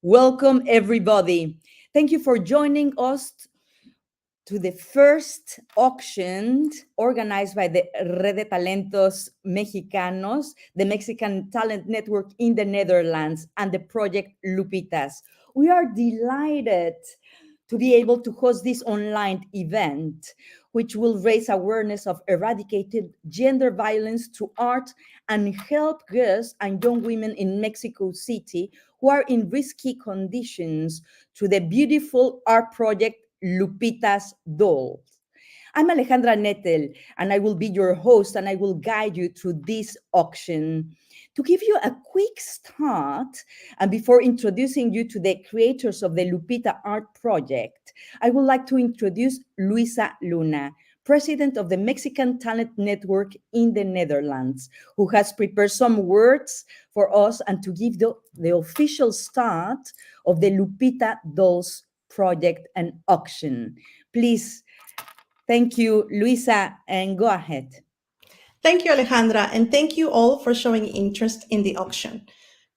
Welcome, everybody. Thank you for joining us to the first auction organized by the Red de Talentos Mexicanos, the Mexican Talent Network in the Netherlands, and the Project Lupitas. We are delighted to be able to host this online event, which will raise awareness of eradicated gender violence through art and help girls and young women in Mexico City who are in risky conditions through the beautiful art project Lupita's Dolls. I'm Alejandra Nettel, and I will be your host, and I will guide you through this auction. To give you a quick start, and before introducing you to the creators of the Lupita Art Project, I would like to introduce Luisa Luna, president of the Mexican Talent Network in the Netherlands, who has prepared some words for us and to give the official start of the Lupita Dolls project and auction. Please, thank you, Luisa, and go ahead. Thank you, Alejandra, and thank you all for showing interest in the auction.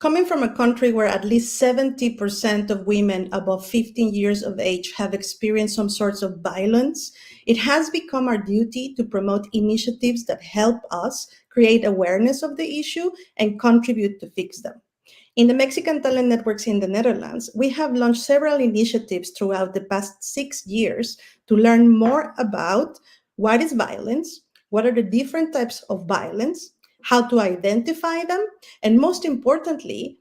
Coming from a country where at least 70% of women above 15 years of age have experienced some sorts of violence, it has become our duty to promote initiatives that help us create awareness of the issue and contribute to fix them. In the Mexican Talent Networks in the Netherlands, we have launched several initiatives throughout the past 6 years to learn more about what is violence, what are the different types of violence, how to identify them, and most importantly,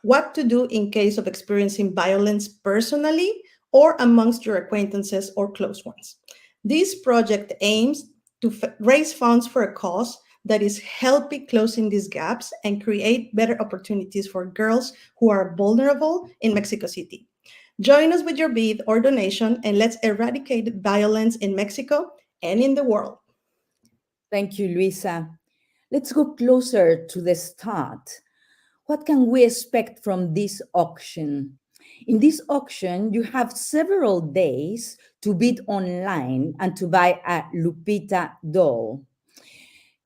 what to do in case of experiencing violence personally or amongst your acquaintances or close ones. This project aims to raise funds for a cause that is helping closing these gaps and create better opportunities for girls who are vulnerable in Mexico City. Join us with your bid or donation, and let's eradicate violence in Mexico and in the world. Thank you, Luisa. Let's go closer to the start. What can we expect from this auction? In this auction, you have several days to bid online and to buy a Lupita doll.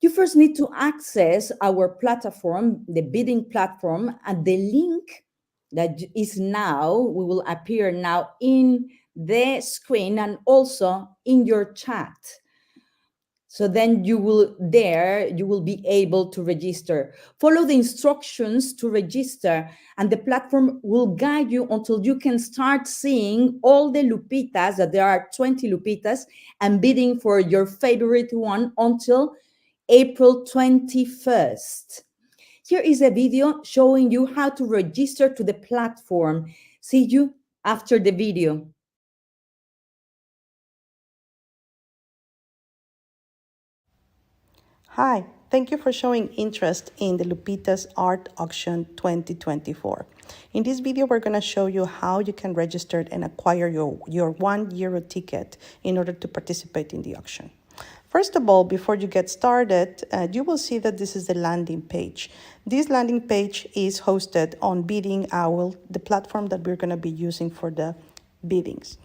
You first need to access our platform, the bidding platform, and the link that is now, will appear now in the screen and also in your chat. So then you will be able to register. Follow the instructions to register, and the platform will guide you until you can start seeing all the Lupitas, that there are 20 Lupitas, and bidding for your favorite one until April 21st. Here is a video showing you how to register to the platform. See you after the video. Hi, thank you for showing interest in the Lupitas Art Auction 2024. In this video, we're going to show you how you can register and acquire your €1 ticket in order to participate in the auction. First of all, before you get started, you will see that this is the landing page. This landing page is hosted on Bidding Owl, the platform that we're going to be using for the biddings.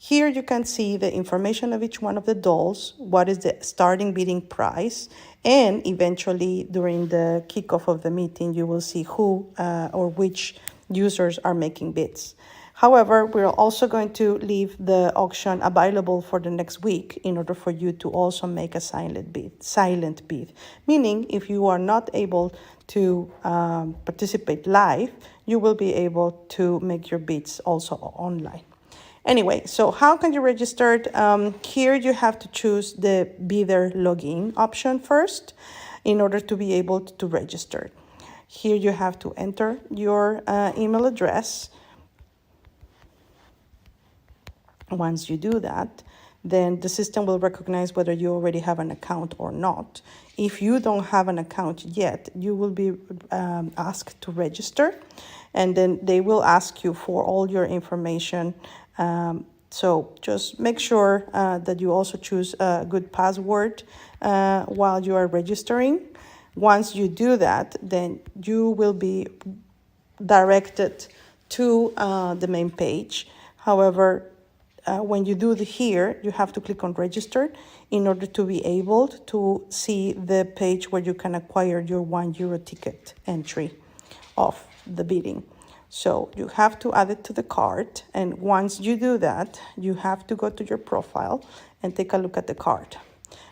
Here you can see the information of each one of the dolls, what is the starting bidding price, and eventually during the kickoff of the meeting, you will see who or which users are making bids. However, we're also going to leave the auction available for the next week in order for you to also make a silent bid, meaning if you are not able to participate live, you will be able to make your bids also online. Anyway, so how can you register? Here you have to choose the bidder login option first in order to be able to register. Here you have to enter your email address. Once you do that, then the system will recognize whether you already have an account or not. If you don't have an account yet, you will be asked to register, and then they will ask you for all your information. So just make sure that you also choose a good password while you are registering. Once you do that, then you will be directed to the main page. However, when you do here, you have to click on register in order to be able to see the page where you can acquire your €1 ticket entry of the bidding. So you have to add it to the cart. And once you do that, you have to go to your profile and take a look at the cart.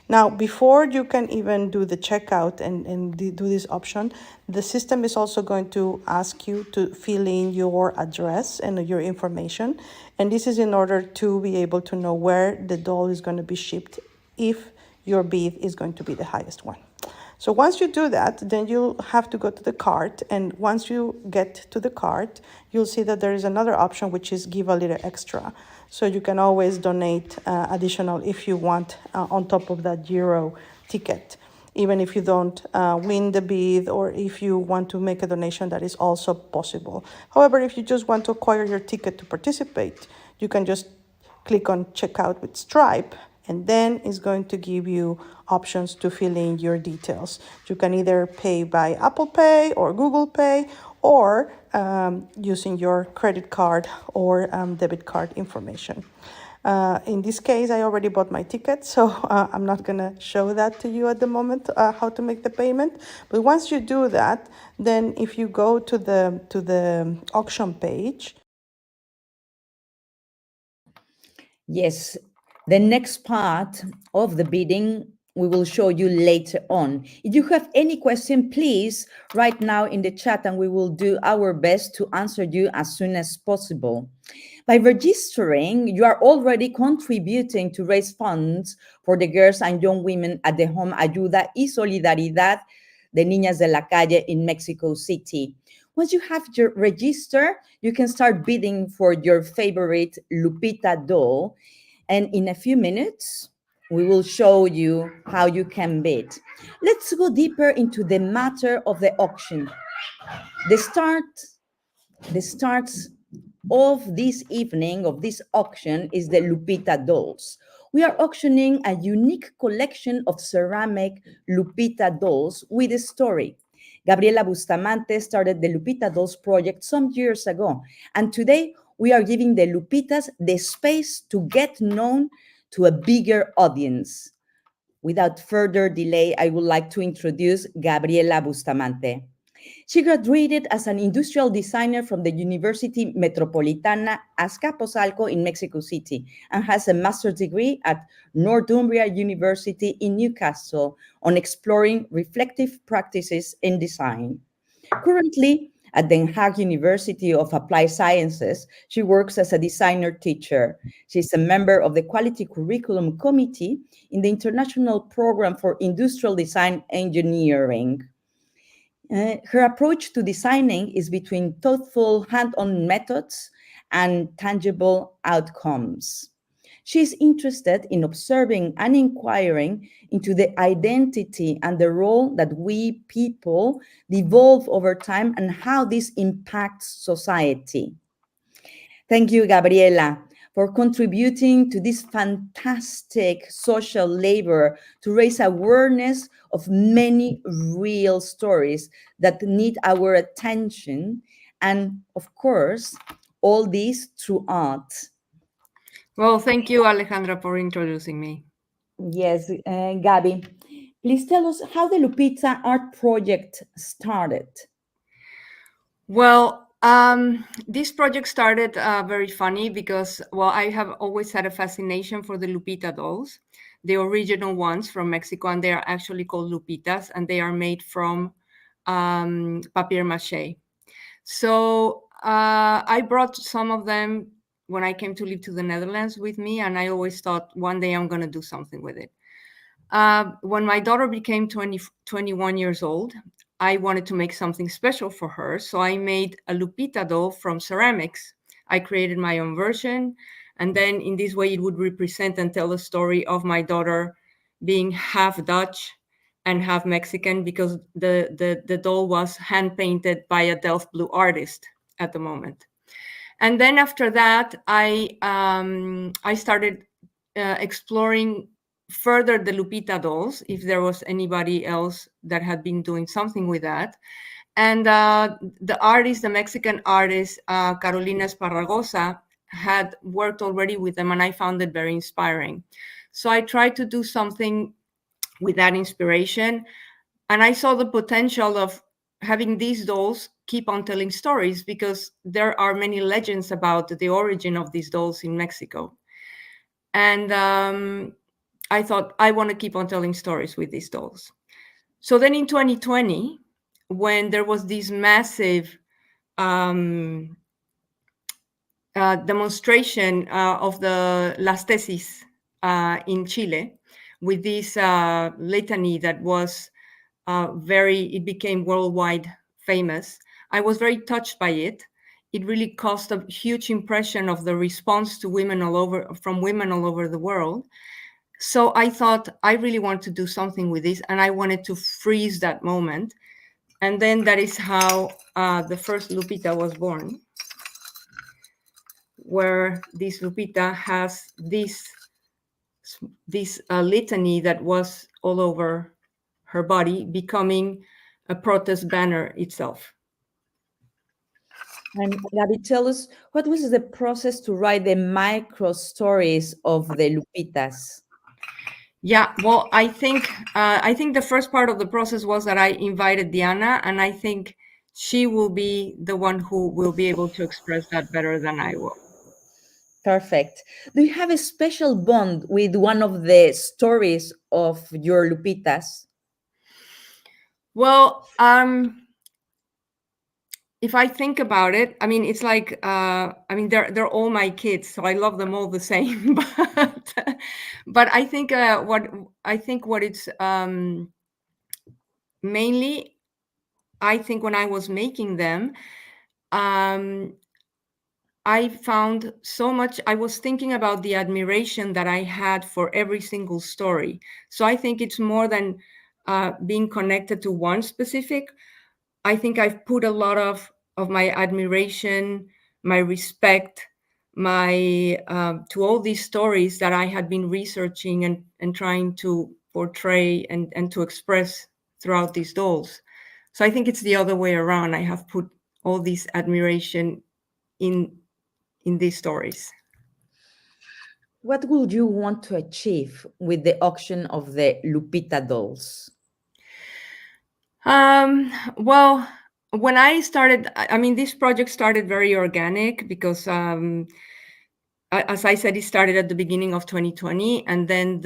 Now, before you can even do the checkout and do this option, the system is also going to ask you to fill in your address and your information. And this is in order to be able to know where the doll is going to be shipped if your bid is going to be the highest one. So once you do that, then you'll have to go to the cart. And once you get to the cart, you'll see that there is another option, which is give a little extra. So you can always donate additional if you want on top of that Euro ticket. Even if you don't win the bid, or if you want to make a donation, that is also possible. However, if you just want to acquire your ticket to participate, you can just click on checkout with Stripe, and then it's going to give you options to fill in your details. You can either pay by Apple Pay or Google Pay, or using your credit card or debit card information. In this case, I already bought my ticket, so I'm not gonna show that to you at the moment, how to make the payment. But once you do that, then if you go to the auction page. Yes, the next part of the bidding we will show you later on. If you have any question, please write now in the chat and we will do our best to answer you as soon as possible. By registering, you are already contributing to raise funds for the girls and young women at the home Ayuda y Solidaridad de Niñas de la Calle in Mexico City. Once you have your register, you can start bidding for your favorite Lupita doll. And in a few minutes, we will show you how you can bid. Let's go deeper into the matter of the auction. The start of this evening, of this auction, is the Lupita Dolls. We are auctioning a unique collection of ceramic Lupita dolls with a story. Gabriela Bustamante started the Lupita Dolls project some years ago, and today we are giving the Lupitas the space to get known to a bigger audience. Without further delay, I would like to introduce Gabriela Bustamante. She graduated as an industrial designer from the University Metropolitana Azcapotzalco in Mexico City and has a master's degree at Northumbria University in Newcastle on exploring reflective practices in design. Currently, at Den Haag University of Applied Sciences, she works as a designer teacher. She's a member of the Quality Curriculum Committee in the International Program for Industrial Design Engineering. Her approach to designing is between thoughtful hand-on methods and tangible outcomes. She's interested in observing and inquiring into the identity and the role that we people devolve over time and how this impacts society. Thank you, Gabriela, for contributing to this fantastic social labor to raise awareness of many real stories that need our attention. And of course, all this through art. Well, thank you, Alejandra, for introducing me. Yes, Gabi, please tell us how the Lupita Art Project started. Well, this project started very funny because, well, I have always had a fascination for the Lupita dolls, the original ones from Mexico, and they are actually called Lupitas, and they are made from papier mache. So I brought some of them when I came to live to the Netherlands with me, and I always thought one day I'm going to do something with it. When my daughter became 21 years old, I wanted to make something special for her. So I made a Lupita doll from ceramics. I created my own version. And then in this way, it would represent and tell the story of my daughter being half Dutch and half Mexican, because the doll was hand painted by a Delft Blue artist at the moment. And then after that, I started exploring further the Lupita dolls, if there was anybody else that had been doing something with that. And the artist, the Mexican artist, Carolina Esparragosa, had worked already with them, and I found it very inspiring. So I tried to do something with that inspiration, and I saw the potential of having these dolls keep on telling stories because there are many legends about the origin of these dolls in Mexico. And I thought, I want to keep on telling stories with these dolls. So then in 2020, when there was this massive demonstration of the Las Tesis in Chile, with this litany that was it became worldwide famous. I was very touched by it. It really caused a huge impression of the response to women from women all over the world. So I thought I really want to do something with this, and I wanted to freeze that moment. And then that is how the first Lupita was born, where this Lupita has this litany that was all over her body, becoming a protest banner itself. And Gabi, tell us, what was the process to write the micro stories of the Lupitas? Yeah, well, I think the first part of the process was that I invited Diana, and I think she will be the one who will be able to express that better than I will. Perfect. Do you have a special bond with one of the stories of your Lupitas? Well, if I think about it, I mean, it's like, they're all my kids, so I love them all the same. But I think what it's mainly, I think when I was making them, I found so much. I was thinking about the admiration that I had for every single story. So I think it's more than being connected to one specific. I think I've put a lot of my admiration, my respect, my to all these stories that I had been researching and trying to portray and to express throughout these dolls. So I think it's the other way around. I have put all this admiration in these stories. What would you want to achieve with the auction of the Lupita dolls? Well, when I started, I mean, this project started very organic because, as I said, it started at the beginning of 2020, and then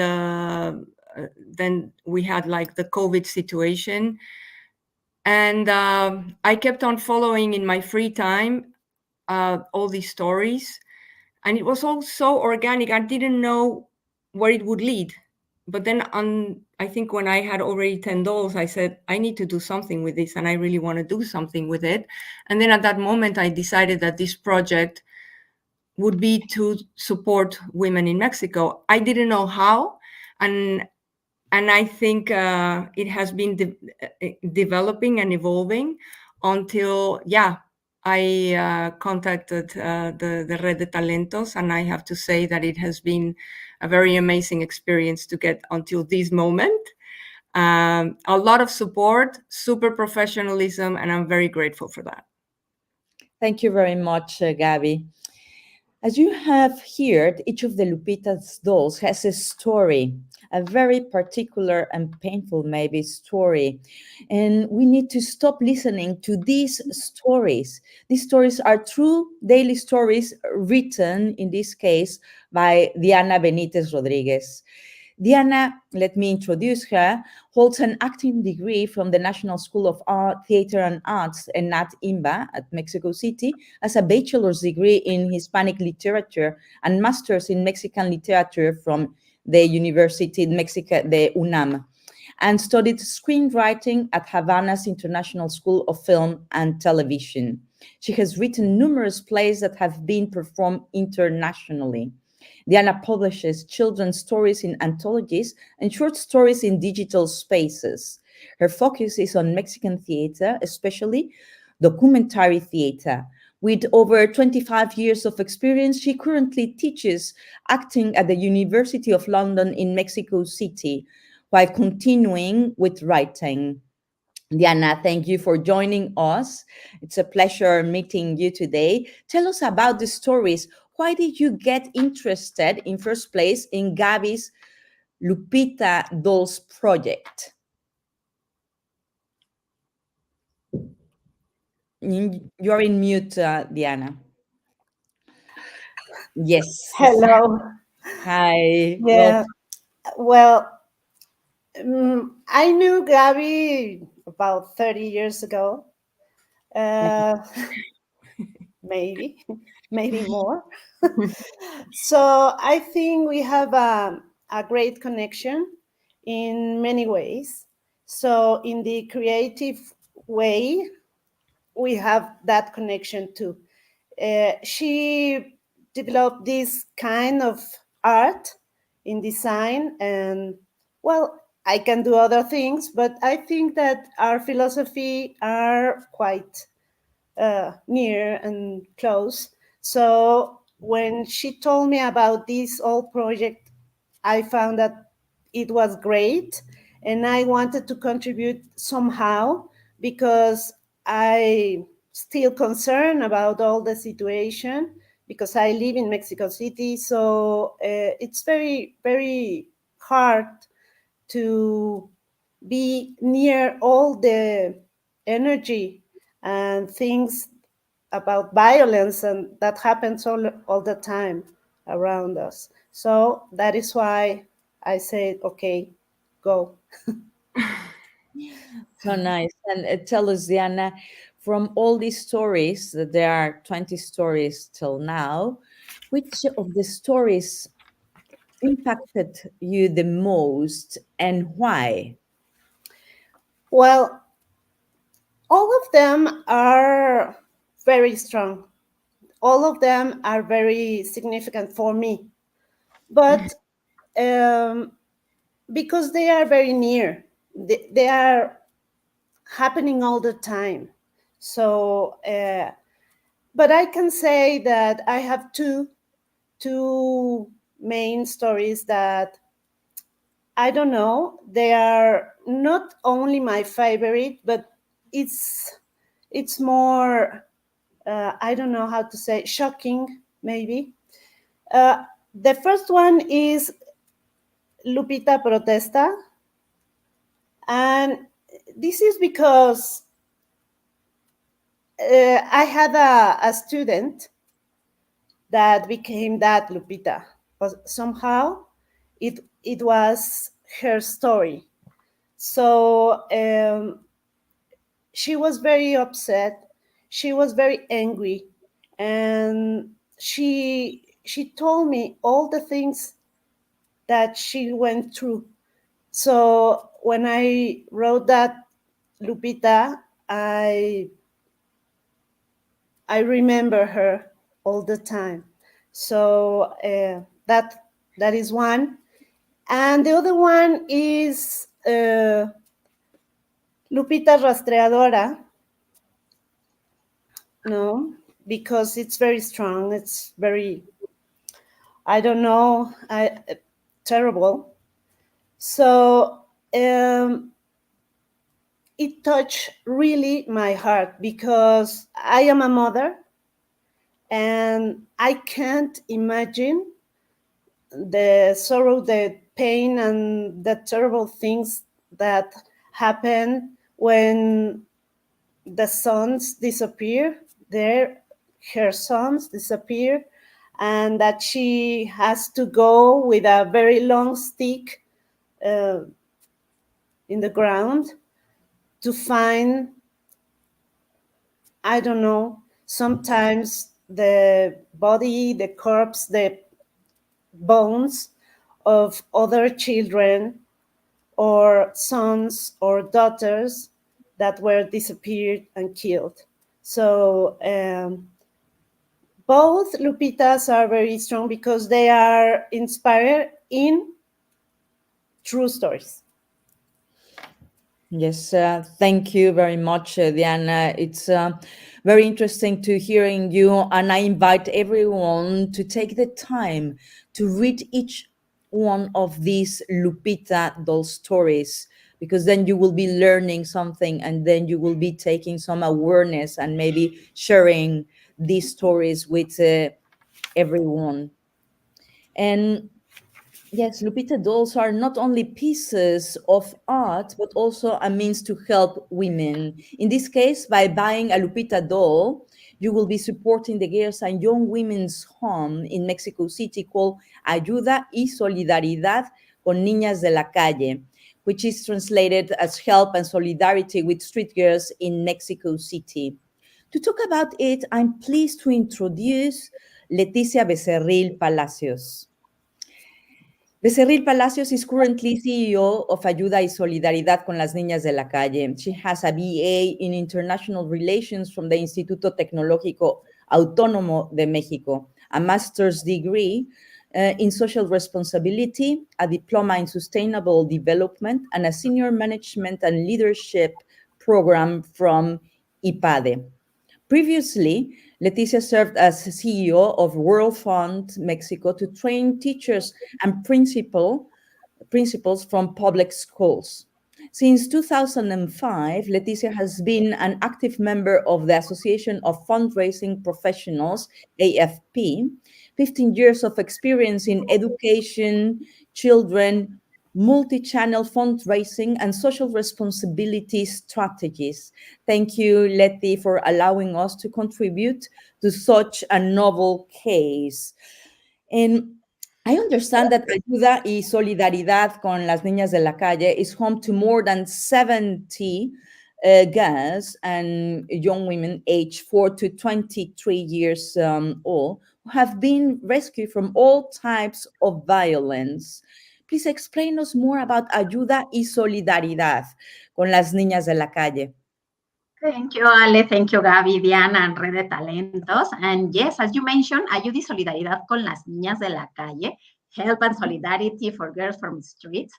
then we had like the COVID situation, and I kept on following in my free time all these stories, and it was all so organic. I didn't know where it would lead. But then I think when I had already 10 dolls, I said, I need to do something with this, and I really want to do something with it. And then at that moment, I decided that this project would be to support women in Mexico. I didn't know how, and I think it has been developing and evolving until, I contacted the Red de Talentos, and I have to say that it has been a very amazing experience to get until this moment. A lot of support, super professionalism, and I'm very grateful for that. Thank you very much, Gabi. As you have heard, each of the Lupita's dolls has a story, a very particular and painful, maybe, story. And we need to stop listening to these stories. These stories are true daily stories written, in this case, by Diana Benitez Rodriguez. Diana, let me introduce her, holds an acting degree from the National School of Art, Theater and Arts, ENAT IMBA at Mexico City, as a bachelor's degree in Hispanic literature and master's in Mexican literature from the University of Mexico, the UNAM, and studied screenwriting at Havana's International School of Film and Television. She has written numerous plays that have been performed internationally. Diana publishes children's stories in anthologies and short stories in digital spaces. Her focus is on Mexican theater, especially documentary theater. With over 25 years of experience, she currently teaches acting at the University of London in Mexico City, while continuing with writing. Diana, thank you for joining us. It's a pleasure meeting you today. Tell us about the stories. Why did you get interested in first place in Gabi's Lupita Dolls project? You're in mute, Diana. Yes. Hello. Hi. Well, Yeah. Well, I knew Gabby about 30 years ago. Uh, maybe, maybe more. So I think we have a great connection in many ways. So in the creative way, we have that connection too. She developed this kind of art in design, and well, I can do other things, but I think that our philosophy are quite near and close. So when she told me about this old project, I found that it was great, and I wanted to contribute somehow because I still concerned about all the situation because I live in Mexico City, so it's very hard to be near all the energy and things about violence and that happens all the time around us. So that is why I said, okay, go. so nice. And tell us, Diana, from all these stories, that there are 20 stories till now, which of the stories impacted you the most and why? Well, all of them are very strong. All of them are very significant for me. But um, because they are very near, they are happening all the time. So, but I can say that I have two main stories that I don't know. They are not only my favorite, but it's it's more I don't know how to say shocking maybe. Uh, the first one is Lupita Protesta, and this is because I had a student that became that Lupita, but somehow it was her story. So she was very upset. She was very angry, and she told me all the things that she went through. So when I wrote that Lupita, I remember her all the time. So that is one, and the other one is Lupita Rastreadora. No, because it's very strong. It's very, I don't know, terrible. So it touched really my heart because I am a mother and I can't imagine the sorrow, the pain, and the terrible things that happen when the sons disappear. There, her sons disappear, and that she has to go with a very long stick uh, in the ground to find, I don't know, sometimes the body, the corpse, the bones of other children or sons or daughters that were disappeared and killed. So both Lupitas are very strong because they are inspired in true stories. Yes, thank you very much, Diana. It's very interesting to hearing you, and I invite everyone to take the time to read each one of these Lupita doll stories, because then you will be learning something, and then you will be taking some awareness and maybe sharing these stories with everyone. And Yes, Lupita dolls are not only pieces of art, but also a means to help women. In this case, by buying a Lupita doll, you will be supporting the girls and young women's home in Mexico City called Ayuda y Solidaridad con Niñas de la Calle, which is translated as help and solidarity with street girls in Mexico City. To talk about it, I'm pleased to introduce Leticia Becerril Palacios. Becerril Palacios is currently CEO of Ayuda y Solidaridad con las Niñas de la Calle. She has a BA in International Relations from the Instituto Tecnológico Autónomo de México, a master's degree in social responsibility, a diploma in sustainable development, and a senior management and leadership program from I.A.P. Previously, Leticia served as CEO of World Fund Mexico to train teachers and principals from public schools. Since 2005, Leticia has been an active member of the Association of Fundraising Professionals, AFP, 15 years of experience in education, children, multi-channel fundraising, and social responsibility strategies. Thank you, Leti, for allowing us to contribute to such a novel case. And I understand that Ayuda y Solidaridad con las Niñas de la Calle is home to more than 70 girls and young women aged 4 to 23 years old who have been rescued from all types of violence. Please explain us more about Ayuda y Solidaridad con las Niñas de la Calle. Thank you, Ale. Thank you, Gaby, Diana, and Red de Talentos. And yes, as you mentioned, Ayuda y Solidaridad con las Niñas de la Calle, Help and Solidarity for Girls from the Streets,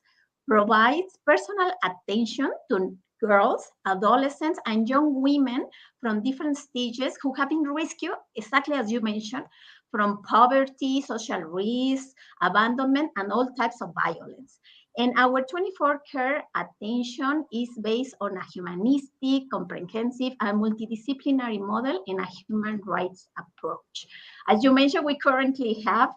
provides personal attention to girls, adolescents, and young women from different stages who have been rescued, exactly as you mentioned, from poverty, social risk, abandonment, and all types of violence. And our 24 care attention is based on a humanistic, comprehensive, and multidisciplinary model and a human rights approach. As you mentioned, we currently have,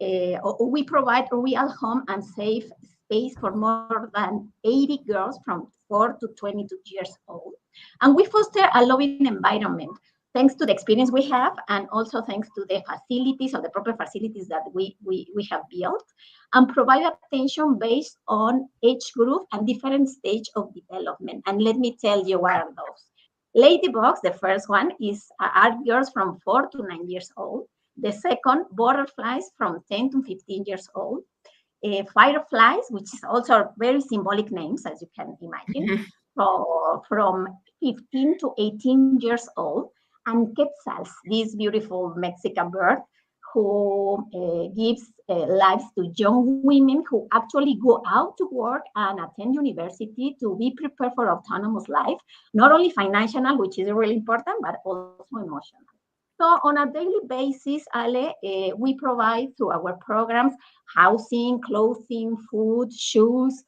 we provide a real home and safe space for more than 80 girls from 4 to 22 years old. And we foster a loving environment thanks to the experience we have, and also thanks to the facilities or the proper facilities that we have built, and provide attention based on age group and different stage of development. And let me tell you what are those. Ladybugs, the first one, are girls from 4 to 9 years old. The second, butterflies from 10 to 15 years old. Fireflies, which is also very symbolic names, as you can imagine, from 15 to 18 years old. And quetzals, this beautiful Mexican bird who gives lives to young women who actually go out to work and attend university to be prepared for autonomous life, not only financial, which is really important, but also emotional. So on a daily basis, Ale, we provide through our programs housing, clothing, food, shoes,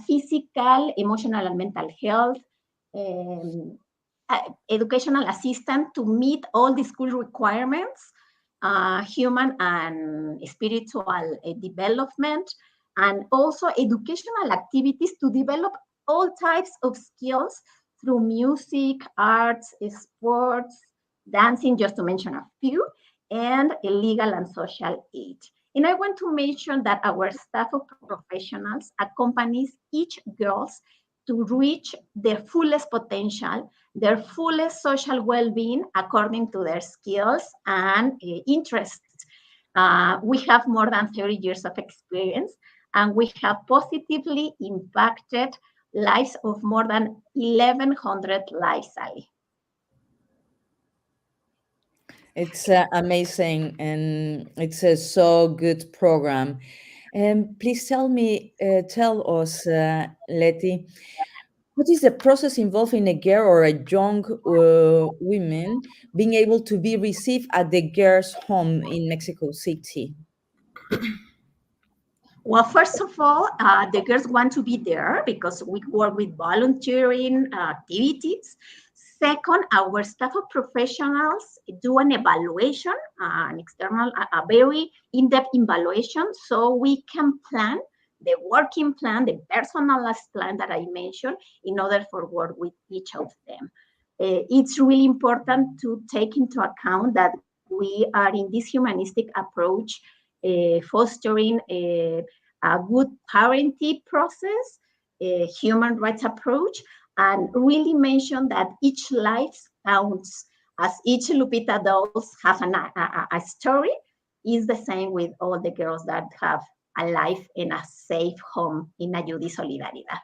physical, emotional, and mental health, educational assistant to meet all the school requirements, human and spiritual development, and also educational activities to develop all types of skills through music, arts, sports, dancing, just to mention a few, and legal and social aid. And I want to mention that our staff of professionals accompanies each girl to reach their fullest potential, their fullest social well-being according to their skills and interests. We have more than 30 years of experience, and we have positively impacted lives of more than 1,100 lives, Ali. It's amazing, and it's a so good program. Please tell us, Leti, what is the process involving a girl or a young woman being able to be received at the girls' home in Mexico City? Well, first of all, the girls want to be there because we work with volunteering activities. Second, our staff of professionals do an evaluation, an external, a very in-depth evaluation, so we can plan the working plan, the personalized plan that I mentioned, in order for work with each of them. It's really important to take into account that we are in this humanistic approach, fostering a good parenting process, a human rights approach, and really mention that each life counts, as each Lupita Dolls has a story, is the same with all the girls that have a life in a safe home in Ayuda y Solidaridad.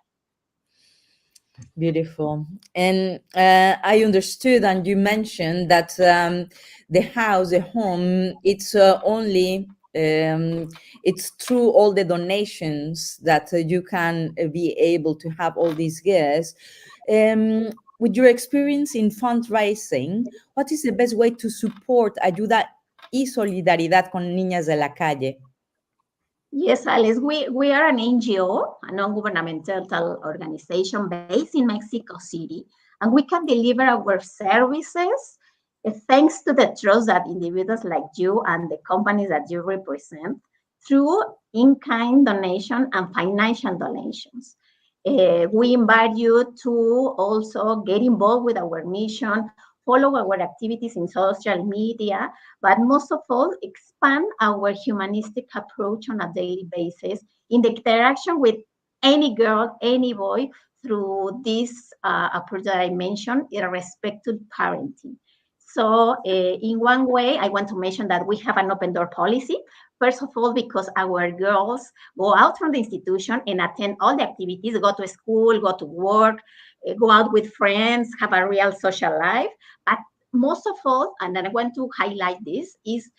Beautiful. And I understood, and you mentioned that the house, the home, it's only it's through all the donations that you can be able to have all these gifts. With your experience in fundraising, what is the best way to support Ayuda y Solidaridad con Niñas de la Calle? Yes, Alice, we are an NGO, a non-governmental organization based in Mexico City, and we can deliver our services thanks to the trust that individuals like you and the companies that you represent through in-kind donation and financial donations. We invite you to also get involved with our mission, follow our activities in social media, but most of all, expand our humanistic approach on a daily basis in the interaction with any girl, any boy, through this approach that I mentioned, irrespective parenting. So in one way, I want to mention that we have an open door policy. First of all, because our girls go out from the institution and attend all the activities, go to school, go to work, go out with friends, have a real social life. But most of all, and I want to highlight this, is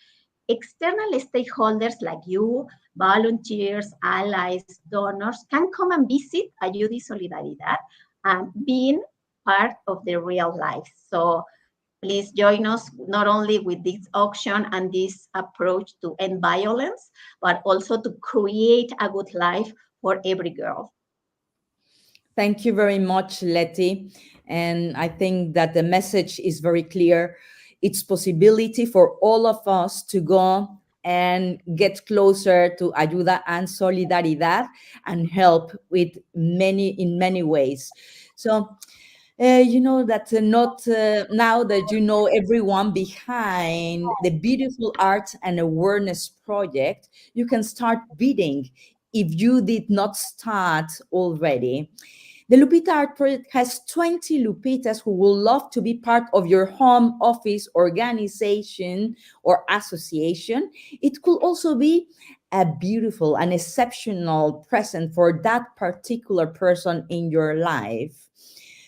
external stakeholders like you, volunteers, allies, donors, can come and visit Ayuda y Solidaridad and being part of the real life. So please join us not only with this auction and this approach to end violence, but also to create a good life for every girl. Thank you very much, Letty. And I think that the message is very clear. It's possibility for all of us to go and get closer to Ayuda and Solidaridad and help with in many ways. So you know that not now that you know everyone behind the beautiful art and awareness project, you can start bidding if you did not start already. The Lupita Art Project has 20 Lupitas who will love to be part of your home office, organization, or association. It could also be a beautiful and exceptional present for that particular person in your life.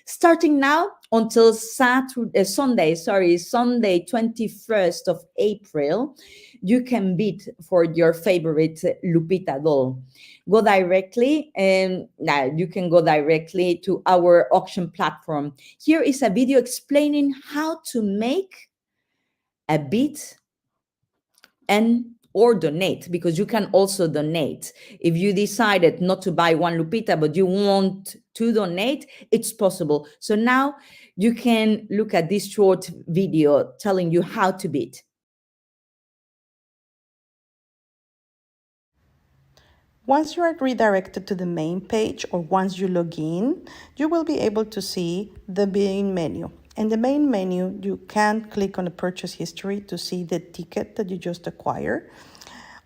Starting now until Sunday, 21st of April, you can bid for your favorite Lupita doll. Go directly, and now you can go directly to our auction platform. Here is a video explaining how to make a bid and or donate, because you can also donate. If you decided not to buy one Lupita, but you want to donate, it's possible. So now you can look at this short video telling you how to bid. Once you are redirected to the main page, or once you log in, you will be able to see the bidding menu. In the main menu, you can click on the purchase history to see the ticket that you just acquired.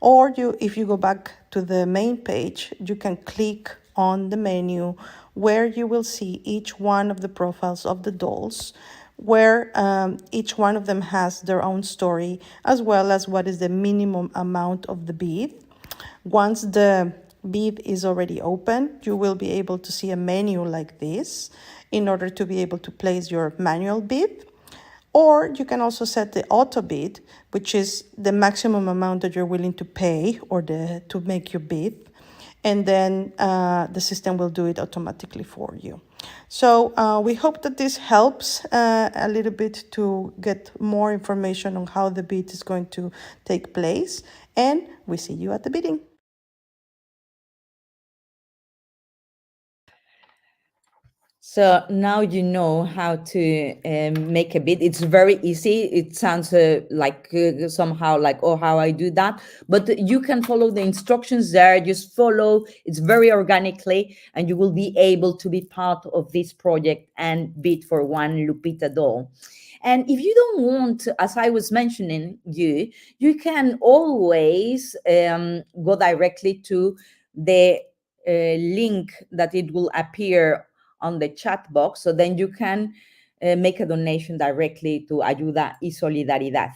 Or if you go back to the main page, you can click on the menu where you will see each one of the profiles of the dolls, where each one of them has their own story, as well as what is the minimum amount of the bid. Once the bid is already open, you will be able to see a menu like this in order to be able to place your manual bid. Or you can also set the auto bid, which is the maximum amount that you're willing to pay or to make your bid. And then the system will do it automatically for you. So we hope that this helps a little bit to get more information on how the bid is going to take place. And we see you at the bidding. So now you know how to make a bid. It's very easy. It sounds like somehow like, oh, how I do that. But you can follow the instructions there. Just follow. It's very organically, and you will be able to be part of this project and bid for one Lupita doll. And if you don't want, as I was mentioning, you can always go directly to the link that it will appear on the chat box. So then you can make a donation directly to Ayuda y Solidaridad.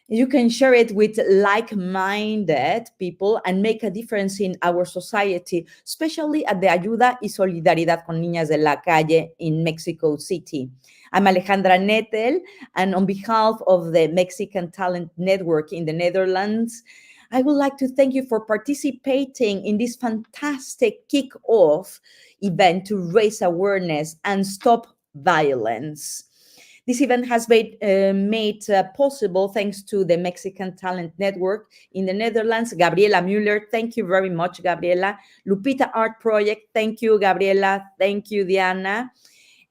You can share it with like-minded people and make a difference in our society, especially at the Ayuda y Solidaridad con Niñas de la Calle in Mexico City. I'm Alejandra Nettel, and on behalf of the Mexican Talent Network in the Netherlands, I would like to thank you for participating in this fantastic kick-off event to raise awareness and stop violence. This event has been made possible thanks to the Mexican Talent Network in the Netherlands. Gabriela Müller, thank you very much, Gabriela. Lupita Art Project, thank you, Gabriela. Thank you, Diana.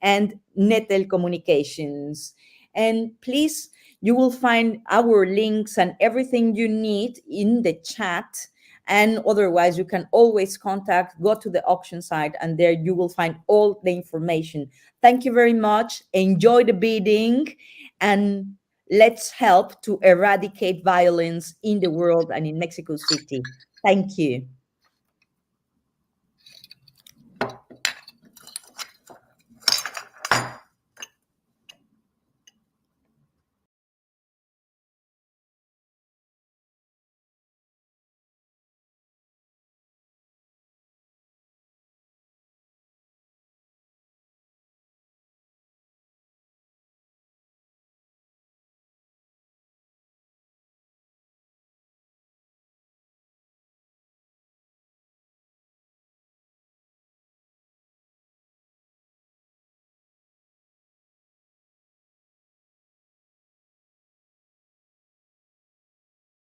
And Nettel Communications. And please, you will find our links and everything you need in the chat. And otherwise, you can always go to the auction site, and there you will find all the information. Thank you very much. Enjoy the bidding, and let's help to eradicate violence in the world and in Mexico City. Thank you.